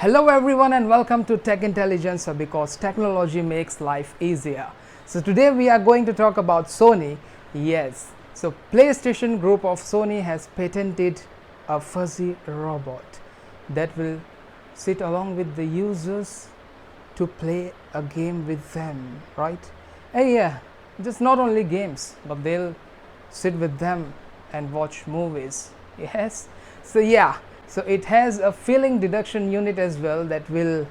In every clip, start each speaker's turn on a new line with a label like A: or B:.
A: Hello everyone and welcome to Tech Intelligence, because technology makes life easier. So today we are going to talk about Sony. Yes, so PlayStation group of Sony has patented a fuzzy robot that will sit along with the users to play a game with them, right? And yeah, just not only games, but they'll sit with them and watch movies. Yes, so yeah, so it has a feeling deduction unit as well that will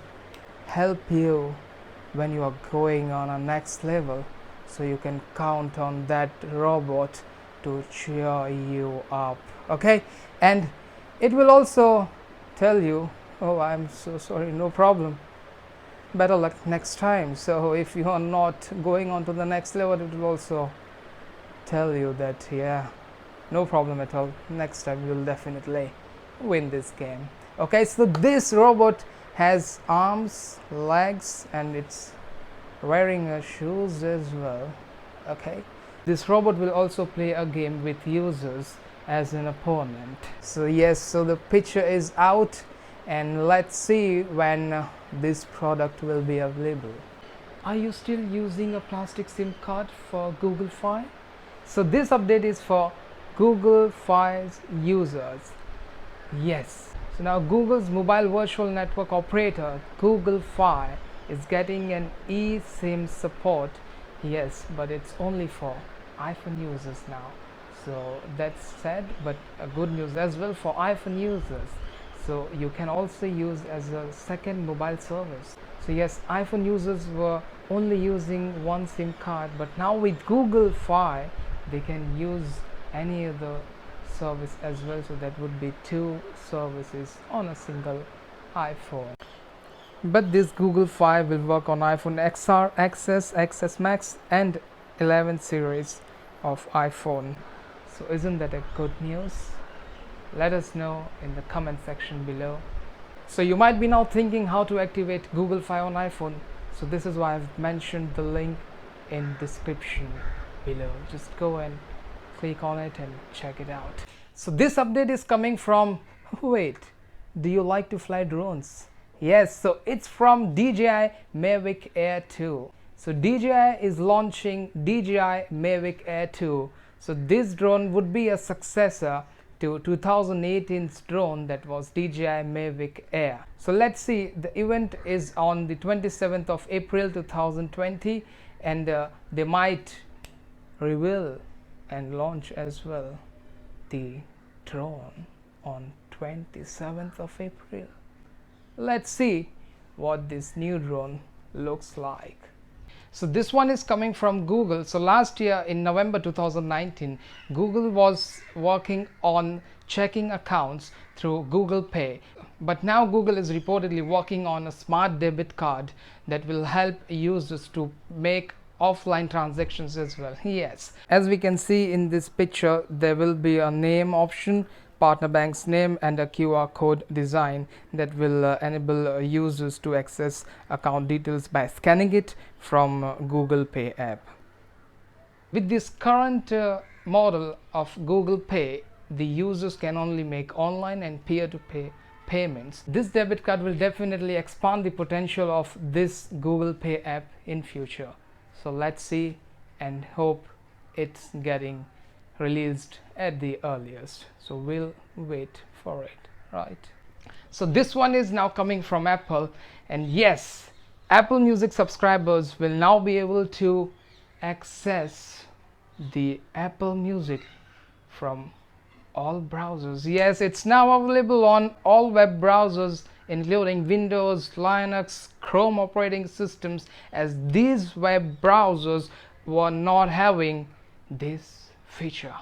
A: help you when you are going on a next level, so you can count on that robot to cheer you up. Okay, and it will also tell you, oh, I'm so sorry, no problem, better luck next time. So if you are not going on to the next level, it will also tell you that, yeah, no problem at all, next time you'll definitely win this game. Okay, so this robot has arms, legs, and it's wearing shoes as well. Okay, this robot will also play a game with users as an opponent. So yes, so the picture is out, and let's see when this product will be available. Are you still using a plastic SIM card for Google Fi? So this update is for Google Fi's users. Yes, so now Google's mobile virtual network operator Google Fi is getting an eSIM support. Yes, but it's only for iPhone users now. So that's sad, but a good news as well for iPhone users. So you can also use as a second mobile service. So yes, iPhone users were only using one SIM card, but now with Google Fi they can use any other service as well, so that would be two services on a single iPhone. But this Google Fi will work on iPhone XR, XS, XS Max and 11 series of iPhone. So isn't that a good news? Let us know in the comment section below. So you might be now thinking how to activate Google Fi on iPhone. So this is why I've mentioned the link in description below. Just go and click on it and check it out. So this update is coming from, wait, do you like to fly drones? Yes, so it's from DJI Mavic Air 2. So DJI is launching DJI Mavic Air 2. So this drone would be a successor to 2018's drone, that was DJI Mavic Air. So let's see, the event is on the 27th of April 2020, and they might reveal and launch as well the drone on 27th of April. Let's see what this new drone looks like. So this one is coming from Google. So last year in November 2019, Google was working on checking accounts through Google Pay, but now Google is reportedly working on a smart debit card that will help users to make offline transactions as well. Yes, as we can see in this picture, there will be a name option, partner bank's name, and a QR code design that will enable users to access account details by scanning it from Google Pay app. With this current model of Google Pay, the users can only make online and peer-to-peer payments. This debit card will definitely expand the potential of this Google Pay app in future. So let's see and hope it's getting released at the earliest. So we'll wait for it, right? So this one is now coming from Apple, and yes, Apple Music subscribers will now be able to access the Apple Music from all browsers. Yes, it's now available on all web browsers including Windows, Linux, Chrome operating systems, as these web browsers were not having this feature.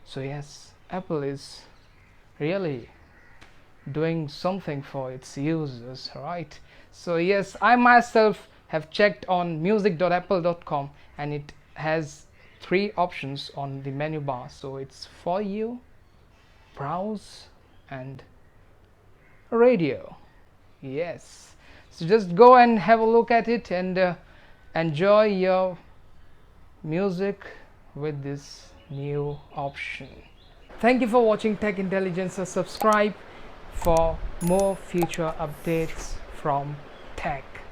A: So yes, Apple is really doing something for its users, right? So yes, I myself have checked on music.apple.com, and it has three options on the menu bar. So it's For You, Browse, and Radio. Yes, so just go and have a look at it and enjoy your music with this new option. Thank you for watching Tech Intelligence. Subscribe for more future updates from tech.